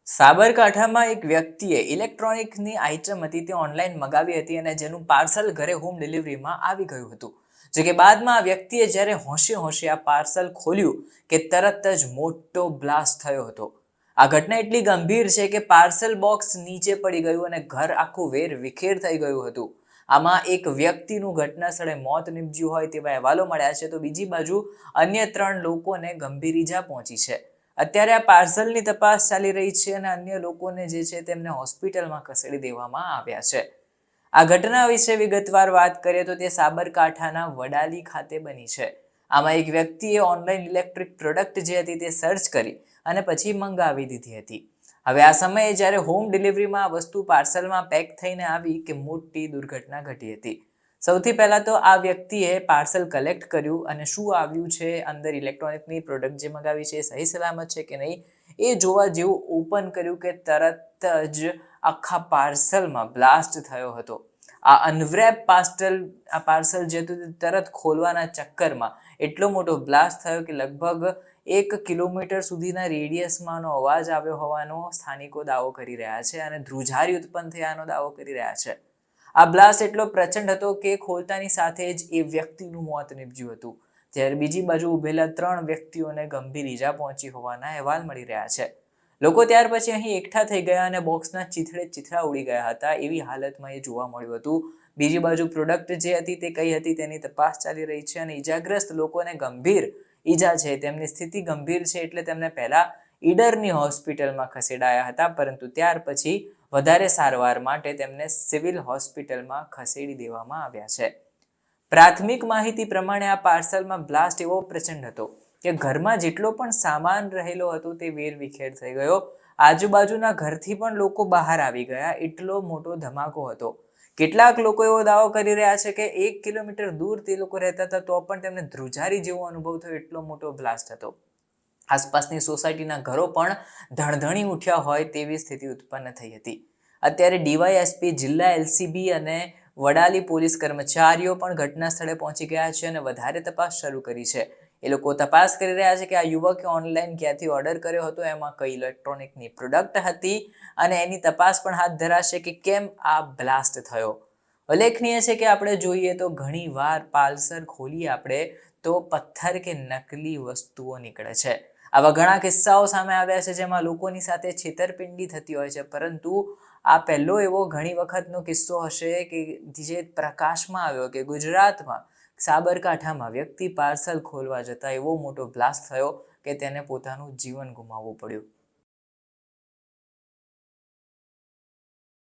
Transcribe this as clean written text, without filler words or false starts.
સાબરકાંઠામાં એક વ્યક્તિએ ઇલેક્ટ્રોનિકની આઇટમ હતી તે ઓનલાઈન મગાવી હતી અને જેનું પાર્સલ ઘરે હોમ ડિલિવરીમાં આવી ગયું હતું. જો કે બાદમાં આ વ્યક્તિએ જ્યારે હોશે હોશે આ પાર્સલ ખોલ્યું કે તરત જ મોટો બ્લાસ્ટ થયો હતો. આ ઘટના એટલી ગંભીર છે કે પાર્સલ બોક્સ નીચે પડી ગયું અને ઘર આખું વેર વિખેર થઈ ગયું હતું. આમાં એક વ્યક્તિનું ઘટના સ્થળે મોત નીપજ્યું હોય તેવા અહેવાલો મળ્યા છે, તો બીજી બાજુ અન્ય 3 લોકોને ગંભીર ઈજા પહોંચી છે. અત્યારે આ પાર્સલની તપાસ ચાલી રહી છે અને અન્ય લોકોને જે છે તેમને હોસ્પિટલમાં ખસેડી દેવામાં આવ્યા છે. આ ઘટના વિશે વિગતવાર વાત કરીએ તો તે સાબરકાંઠાના વડાલી ખાતે બની છે. આમાં એક વ્યક્તિએ ઓનલાઈન ઇલેક્ટ્રિક પ્રોડક્ટ જે હતી તે સર્ચ કરી અને પછી મંગાવી દીધી હતી. હવે આ સમયે જ્યારે હોમ ડિલિવરીમાં આ વસ્તુ પાર્સલમાં પેક થઈને આવી કે મોટી દુર્ઘટના ઘટી હતી. સૌથી પહેલા તો આ વ્યક્તિએ પાર્સલ કલેક્ટ કર્યું અને શું આવ્યું છે અંદર, ઇલેક્ટ્રોનિકની પ્રોડક્ટ જે મંગાવી છે સહી સલામત છે કે નહીં એ જોવા જેવું ઓપન કર્યું કે તરત જ આખા પાર્સલમાં બ્લાસ્ટ થયો હતો. આ અનવ્રેપ પાર્સલ જે હતું તે તરત ખોલવાના ચક્કરમાં એટલો મોટો બ્લાસ્ટ થયો કે લગભગ 1 કિલોમીટર સુધીના રેડિયસમાંનો અવાજ આવ્યો હોવાનો સ્થાનિકો દાવો કરી રહ્યા છે અને ધ્રુજારી ઉત્પન્ન થયાનો દાવો કરી રહ્યા છે. આ બ્લાસ્ટ એટલો પ્રચંડ હતો કે ખોલતાની સાથે જ એ વ્યક્તિનું મોત નીપજ્યું હતું, જ્યારે બીજી બાજુ ઉભેલા 3 વ્યક્તિઓને ગંભીર ઈજા પહોંચી હોવાના અહેવાલ મળી રહ્યા છે. લોકો ત્યાર પછી અહીં એકઠા થઈ ગયા અને બોક્સના ચીથડા ઉડી ગયા હતા એવી હાલતમાં એ જોવા મળ્યું હતું. બીજી બાજુ પ્રોડક્ટ જે હતી તે કઈ હતી તેની તપાસ ચાલી રહી છે અને ઈજાગ્રસ્ત લોકોને ગંભીર ઈજા છે, તેમની સ્થિતિ ગંભીર છે એટલે તેમને પહેલા ઈડરની હોસ્પિટલમાં ખસેડાયા હતા, પરંતુ ત્યાર પછી વધારે સારવાર માટે તેમને સિવિલ હોસ્પિટલમાં ખસેડી દેવામાં આવ્યા છે. પ્રાથમિક માહિતી પ્રમાણે આ પાર્સલમાં બ્લાસ્ટ એવો પ્રચંડ હતો કે ઘરમાં જેટલો પણ સામાન રહેલો હતો તે વેરવિખેર થઈ ગયો. આજુબાજુના ઘરથી પણ લોકો બહાર આવી ગયા, એટલો મોટો ધમાકો હતો. કેટલાક લોકો એવો દાવો કરી રહ્યા છે કે 1 કિલોમીટર દૂર તે લોકો રહેતા હતા તો પણ તેમને ધ્રુજારી જેવો અનુભવ થયો, એટલો મોટો બ્લાસ્ટ હતો. આસપાસની સોસાયટીના ઘરો પણ ધણધણી ઉઠ્યા હોય તેવી સ્થિતિ ઉત્પન્ન થઈ હતી. અત્યારે ડીવાયએસપી, જિલ્લા એલસીબી અને વડાલી પોલીસ કર્મચારીઓ પણ ઘટના સ્થળે પહોંચી ગયા છે અને વધારે તપાસ શરૂ કરી છે. એ લોકો તપાસ કરી રહ્યા છે કે આ યુવકે ઓનલાઈન ક્યાંથી ઓર્ડર કર્યો હતો, એમાં કઈ ઇલેક્ટ્રોનિકની પ્રોડક્ટ હતી અને એની તપાસ પણ હાથ ધરાશે કે કેમ આ બ્લાસ્ટ થયો. ઉલ્લેખનીય છે કે આપણે જોઈએ તો ઘણી વાર પાર્સલ ખોલીએ આપણે તો પથ્થર કે નકલી વસ્તુઓ નીકળે છે. આવા ઘણા કિસ્સાઓ સામે આવ્યા છે જેમાં લોકોની સાથે છેતરપિંડી થતી હોય છે, પરંતુ આ પહેલો એવો ઘણી વખતનો કિસ્સો હશે કે જે પ્રકાશમાં આવ્યો કે ગુજરાતમાં સાબરકાંઠામાં વ્યક્તિ પાર્સલ ખોલવા જતા એવો મોટો બ્લાસ્ટ થયો કે તેને પોતાનું જીવન ગુમાવવું પડ્યું.